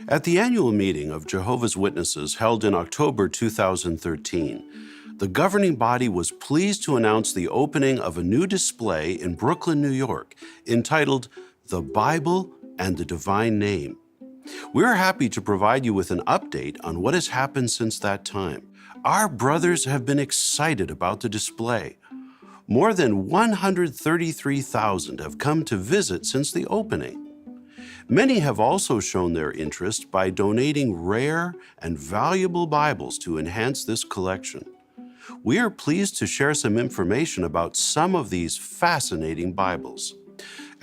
At the annual meeting of Jehovah's Witnesses held in October 2013, the governing body was pleased to announce the opening of a new display in Brooklyn, New York, entitled The Bible and the Divine Name. We're happy to provide you with an update on what has happened since that time. Our brothers have been excited about the display. More than 133,000 have come to visit since the opening. Many have also shown their interest by donating rare and valuable Bibles to enhance this collection. We are pleased to share some information about some of these fascinating Bibles.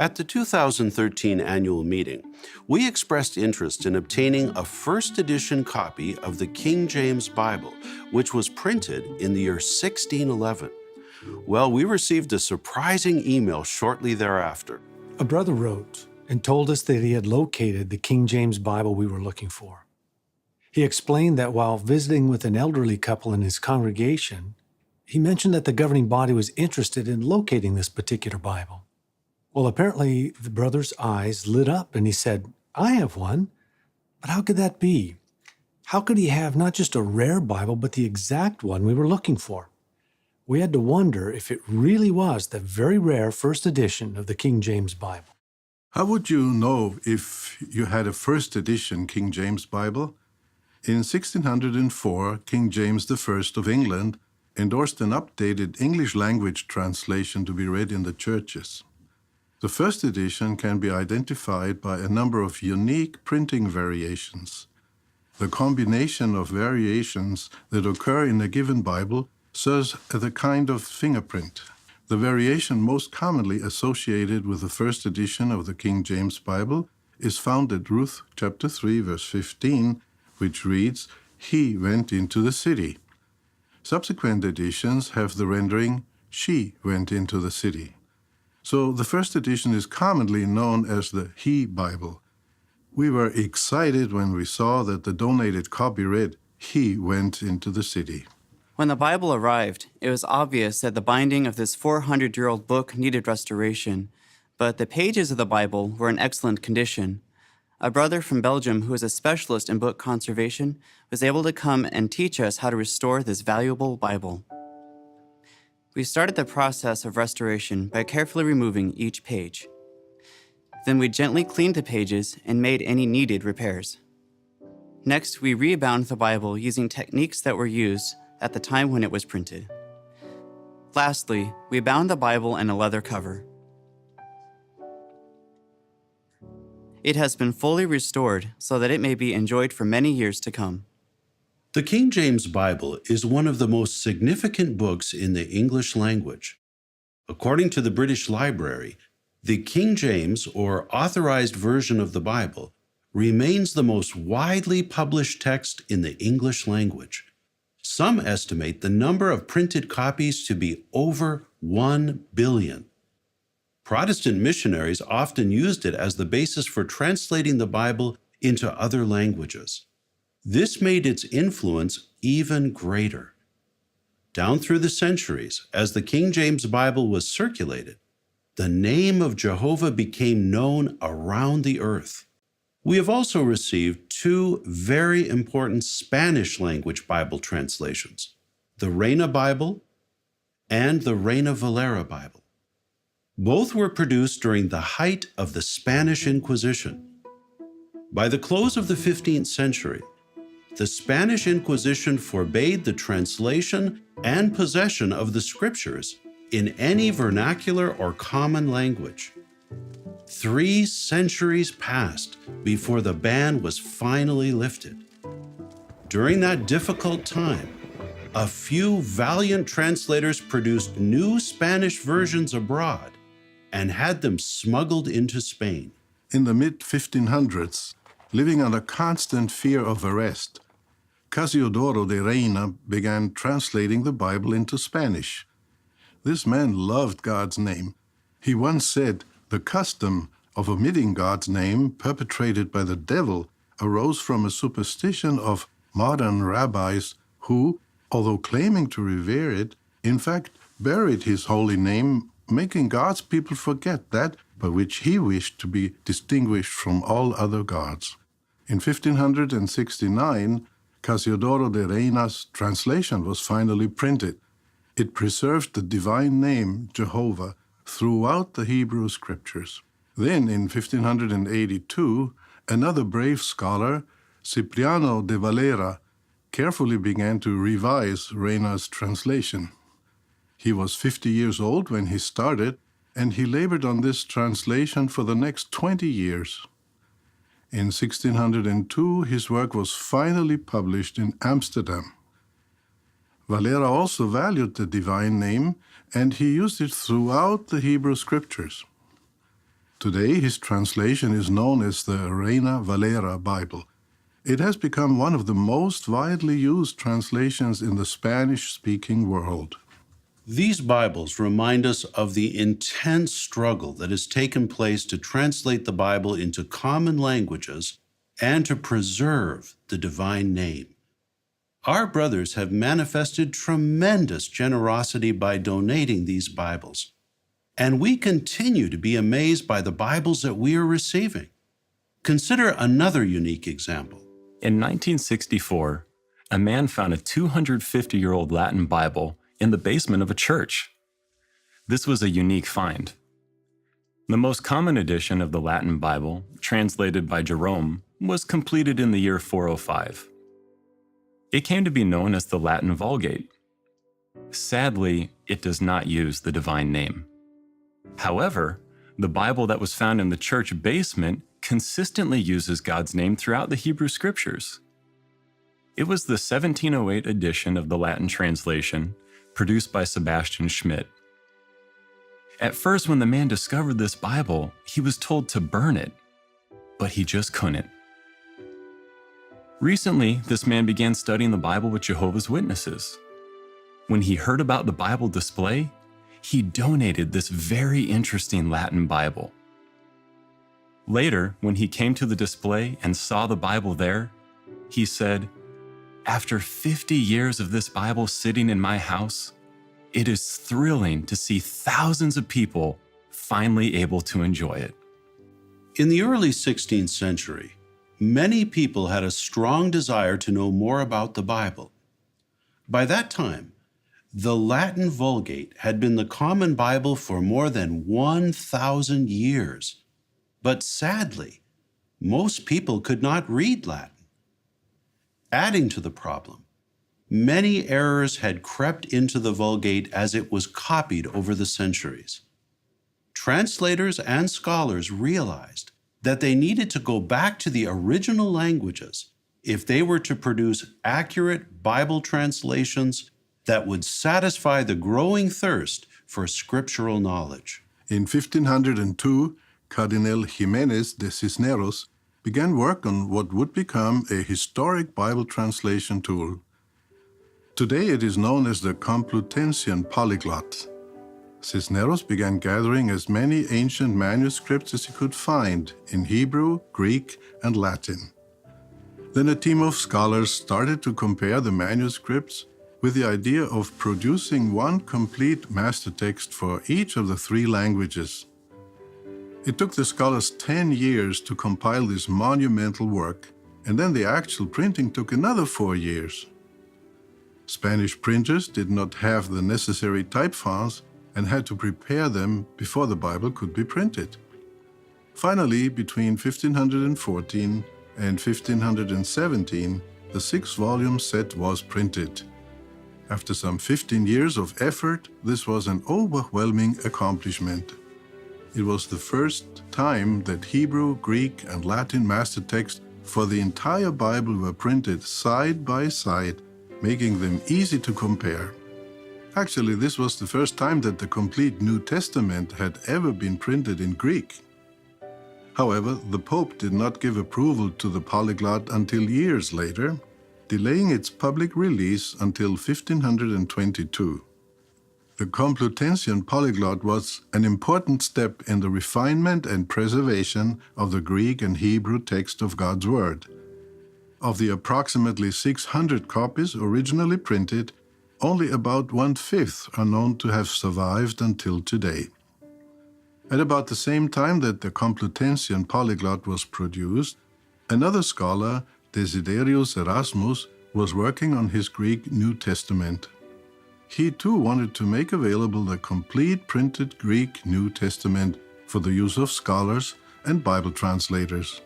At the 2013 annual meeting, we expressed interest in obtaining a first edition copy of the King James Bible, which was printed in the year 1611. Well, we received a surprising email shortly thereafter. A brother wrote and told us that he had located the King James Bible we were looking for. He explained that while visiting with an elderly couple in his congregation, he mentioned that the governing body was interested in locating this particular Bible. Well, apparently the brother's eyes lit up and he said, "I have one, but how could that be? How could he have not just a rare Bible, but the exact one we were looking for?" We had to wonder if it really was the very rare first edition of the King James Bible. How would you know if you had a first edition King James Bible? In 1604, King James I of England endorsed an updated English language translation to be read in the churches. The first edition can be identified by a number of unique printing variations. The combination of variations that occur in a given Bible serves as a kind of fingerprint. The variation most commonly associated with the first edition of the King James Bible is found at Ruth chapter 3, verse 15, which reads, "He went into the city." Subsequent editions have the rendering, "She went into the city." So the first edition is commonly known as the He Bible. We were excited when we saw that the donated copy read, "He went into the city." When the Bible arrived, it was obvious that the binding of this 400-year-old book needed restoration, but the pages of the Bible were in excellent condition. A brother from Belgium who is a specialist in book conservation was able to come and teach us how to restore this valuable Bible. We started the process of restoration by carefully removing each page. Then we gently cleaned the pages and made any needed repairs. Next, we rebound the Bible using techniques that were used at the time when it was printed. Lastly, we bound the Bible in a leather cover. It has been fully restored so that it may be enjoyed for many years to come. The King James Bible is one of the most significant books in the English language. According to the British Library, the King James, or Authorized Version of the Bible, remains the most widely published text in the English language. Some estimate the number of printed copies to be over 1 billion. Protestant missionaries often used it as the basis for translating the Bible into other languages. This made its influence even greater. Down through the centuries, as the King James Bible was circulated, the name of Jehovah became known around the earth. We have also received two very important Spanish language Bible translations, the Reina Bible and the Reina Valera Bible. Both were produced during the height of the Spanish Inquisition. By the close of the 15th century, the Spanish Inquisition forbade the translation and possession of the scriptures in any vernacular or common language. 3 centuries passed before the ban was finally lifted. During that difficult time, a few valiant translators produced new Spanish versions abroad and had them smuggled into Spain. In the mid-1500s, living under constant fear of arrest, Casiodoro de Reina began translating the Bible into Spanish. This man loved God's name. He once said, "The custom of omitting God's name perpetrated by the devil arose from a superstition of modern rabbis who, although claiming to revere it, in fact buried his holy name, making God's people forget that by which he wished to be distinguished from all other gods." In 1569, Casiodoro de Reina's translation was finally printed. It preserved the divine name, Jehovah, throughout the Hebrew scriptures. Then, in 1582, another brave scholar, Cipriano de Valera, carefully began to revise Reina's translation. He was 50 years old when he started, and he labored on this translation for the next 20 years. In 1602, his work was finally published in Amsterdam. Valera also valued the divine name, and he used it throughout the Hebrew scriptures. Today, his translation is known as the Reina Valera Bible. It has become one of the most widely used translations in the Spanish-speaking world. These Bibles remind us of the intense struggle that has taken place to translate the Bible into common languages and to preserve the divine name. Our brothers have manifested tremendous generosity by donating these Bibles, and we continue to be amazed by the Bibles that we are receiving. Consider another unique example. In 1964, a man found a 250-year-old Latin Bible in the basement of a church. This was a unique find. The most common edition of the Latin Bible, translated by Jerome, was completed in the year 405. It came to be known as the Latin Vulgate. Sadly, it does not use the divine name. However, the Bible that was found in the church basement consistently uses God's name throughout the Hebrew Scriptures. It was the 1708 edition of the Latin translation, produced by Sebastian Schmidt. At first, when the man discovered this Bible, he was told to burn it, but he just couldn't. Recently, this man began studying the Bible with Jehovah's Witnesses. When he heard about the Bible display, he donated this very interesting Latin Bible. Later, when he came to the display and saw the Bible there, he said, "After 50 years of this Bible sitting in my house, it is thrilling to see thousands of people finally able to enjoy it." In the early 16th century, many people had a strong desire to know more about the Bible. By that time, the Latin Vulgate had been the common Bible for more than 1,000 years. But sadly, most people could not read Latin. Adding to the problem, many errors had crept into the Vulgate as it was copied over the centuries. Translators and scholars realized that they needed to go back to the original languages if they were to produce accurate Bible translations that would satisfy the growing thirst for scriptural knowledge. In 1502, Cardinal Jimenez de Cisneros began work on what would become a historic Bible translation tool. Today it is known as the Complutensian Polyglot. Cisneros began gathering as many ancient manuscripts as he could find in Hebrew, Greek, and Latin. Then a team of scholars started to compare the manuscripts with the idea of producing one complete master text for each of the three languages. It took the scholars 10 years to compile this monumental work, and then the actual printing took another 4 years. Spanish printers did not have the necessary type fonts and had to prepare them before the Bible could be printed. Finally, between 1514 and 1517, the 6-volume set was printed. After some 15 years of effort, this was an overwhelming accomplishment. It was the first time that Hebrew, Greek, and Latin master texts for the entire Bible were printed side by side, making them easy to compare. Actually, this was the first time that the complete New Testament had ever been printed in Greek. However, the Pope did not give approval to the polyglot until years later, delaying its public release until 1522. The Complutensian Polyglot was an important step in the refinement and preservation of the Greek and Hebrew text of God's Word. Of the approximately 600 copies originally printed, only about 1/5 are known to have survived until today. At about the same time that the Complutensian Polyglot was produced, Another scholar, Desiderius Erasmus, was working on his Greek New Testament. He too wanted to make available the complete printed Greek New Testament for the use of scholars and Bible translators.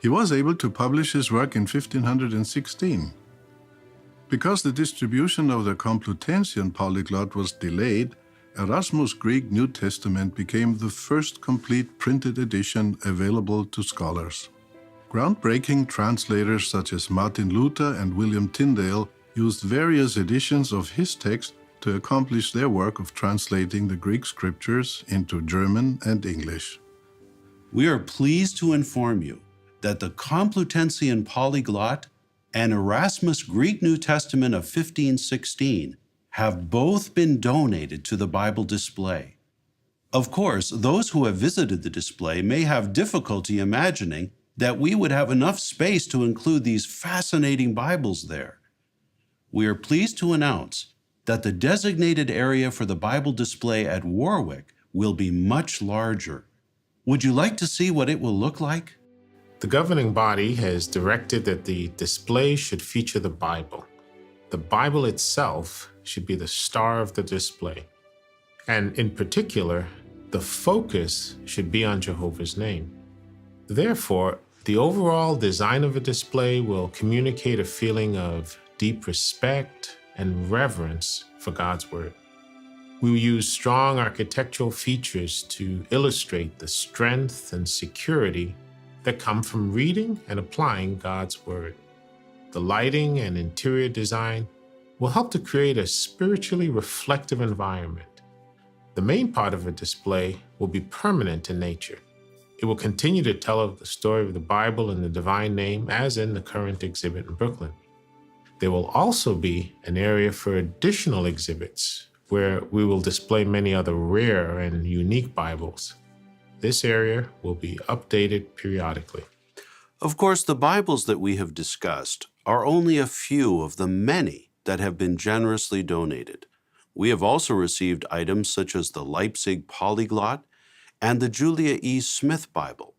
He was able to publish his work in 1516. Because the distribution of the Complutensian polyglot was delayed, Erasmus' Greek New Testament became the first complete printed edition available to scholars. Groundbreaking translators such as Martin Luther and William Tyndale used various editions of his text to accomplish their work of translating the Greek scriptures into German and English. We are pleased to inform you that the Complutensian polyglot and Erasmus' Greek New Testament of 1516 have both been donated to the Bible display. Of course, those who have visited the display may have difficulty imagining that we would have enough space to include these fascinating Bibles there. We are pleased to announce that the designated area for the Bible display at Warwick will be much larger. Would you like to see what it will look like? The governing body has directed that the display should feature the Bible. The Bible itself should be the star of the display. And in particular, the focus should be on Jehovah's name. Therefore, the overall design of a display will communicate a feeling of deep respect and reverence for God's Word. We will use strong architectural features to illustrate the strength and security that come from reading and applying God's Word. The lighting and interior design will help to create a spiritually reflective environment. The main part of a display will be permanent in nature. It will continue to tell the story of the Bible and the divine name as in the current exhibit in Brooklyn. There will also be an area for additional exhibits where we will display many other rare and unique Bibles. This area will be updated periodically. Of course, the Bibles that we have discussed are only a few of the many that have been generously donated. We have also received items such as the Leipzig Polyglot and the Julia E. Smith Bible.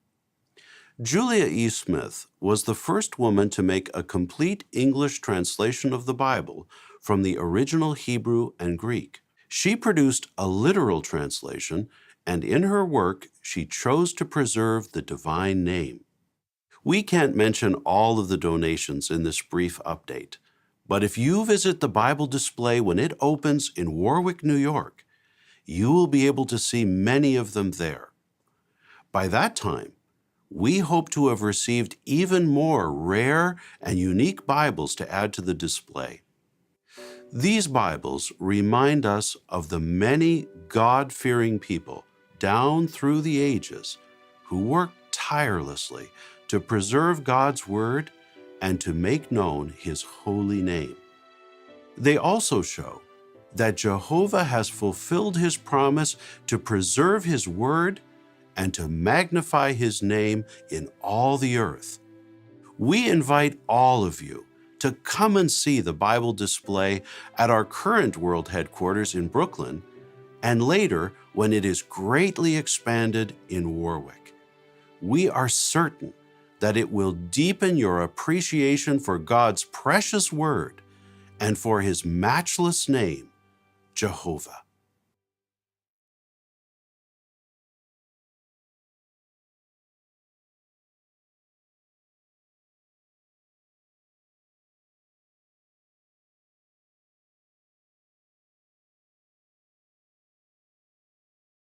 Julia E. Smith was the first woman to make a complete English translation of the Bible from the original Hebrew and Greek. She produced a literal translation, and in her work, she chose to preserve the divine name. We can't mention all of the donations in this brief update, but if you visit the Bible display when it opens in Warwick, New York, you will be able to see many of them there. By that time, we hope to have received even more rare and unique Bibles to add to the display. These Bibles remind us of the many God-fearing people down through the ages who worked tirelessly to preserve God's Word and to make known His holy name. They also show that Jehovah has fulfilled His promise to preserve His Word and to magnify His name in all the earth. We invite all of you to come and see the Bible display at our current world headquarters in Brooklyn, and later when it is greatly expanded in Warwick. We are certain that it will deepen your appreciation for God's precious Word and for His matchless name, Jehovah.